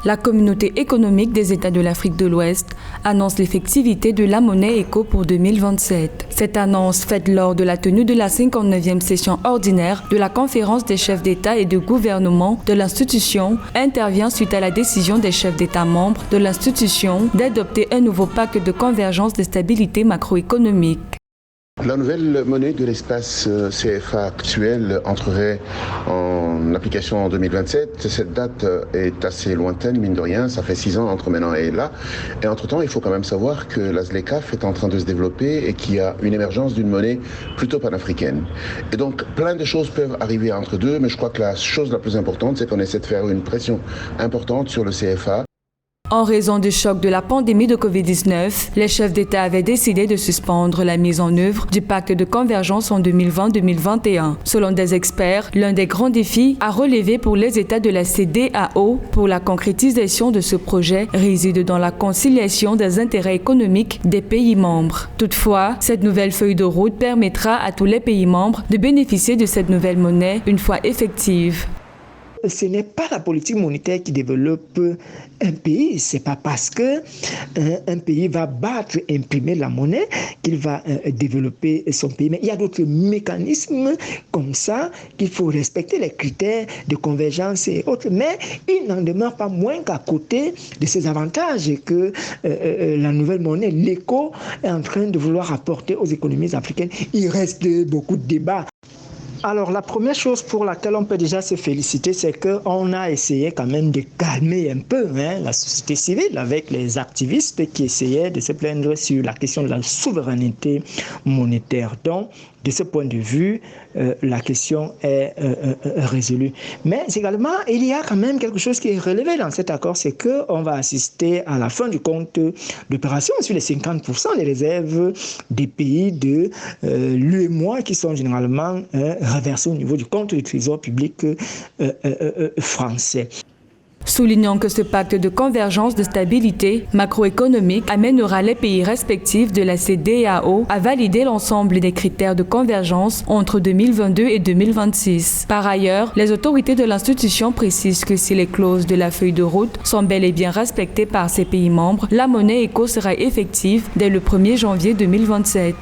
La communauté économique des États de l'Afrique de l'Ouest annonce l'effectivité de la monnaie ECO pour 2027. Cette annonce, faite lors de la tenue de la 59e session ordinaire de la conférence des chefs d'État et de gouvernement de l'institution, intervient suite à la décision des chefs d'État membres de l'institution d'adopter un nouveau pacte de convergence de stabilité macroéconomique. La nouvelle monnaie de l'espace CFA actuel entrerait en application en 2027. Cette date est assez lointaine, mine de rien. Ça fait 6 ans entre maintenant et là. Et entre-temps, il faut quand même savoir que la ZLECAf est en train de se développer et qu'il y a une émergence d'une monnaie plutôt panafricaine. Et donc, plein de choses peuvent arriver entre deux, mais je crois que la chose la plus importante, c'est qu'on essaie de faire une pression importante sur le CFA. En raison du choc de la pandémie de Covid-19, les chefs d'État avaient décidé de suspendre la mise en œuvre du pacte de convergence en 2020-2021. Selon des experts, l'un des grands défis à relever pour les États de la CEDEAO pour la concrétisation de ce projet réside dans la conciliation des intérêts économiques des pays membres. Toutefois, cette nouvelle feuille de route permettra à tous les pays membres de bénéficier de cette nouvelle monnaie une fois effective. Ce n'est pas la politique monétaire qui développe un pays. C'est pas parce que un pays va imprimer la monnaie qu'il va développer son pays. Mais il y a d'autres mécanismes comme ça qu'il faut respecter les critères de convergence et autres. Mais il n'en demeure pas moins qu'à côté de ces avantages que la nouvelle monnaie, l'ECO, est en train de vouloir apporter aux économies africaines. Il reste beaucoup de débats. Alors, la première chose pour laquelle on peut déjà se féliciter, c'est qu'on a essayé quand même de calmer un peu la société civile avec les activistes qui essayaient de se plaindre sur la question de la souveraineté monétaire. Donc, de ce point de vue, la question est résolue. Mais également, il y a quand même quelque chose qui est relevé dans cet accord, c'est qu'on va assister à la fin du compte d'opération sur les 50% des réserves des pays de l'UEMOA qui sont généralement reversés au niveau du compte du trésor public français. Soulignant que ce pacte de convergence de stabilité macroéconomique amènera les pays respectifs de la CEDEAO à valider l'ensemble des critères de convergence entre 2022 et 2026. Par ailleurs, les autorités de l'institution précisent que si les clauses de la feuille de route sont bel et bien respectées par ces pays membres, la monnaie ECO sera effective dès le 1er janvier 2027.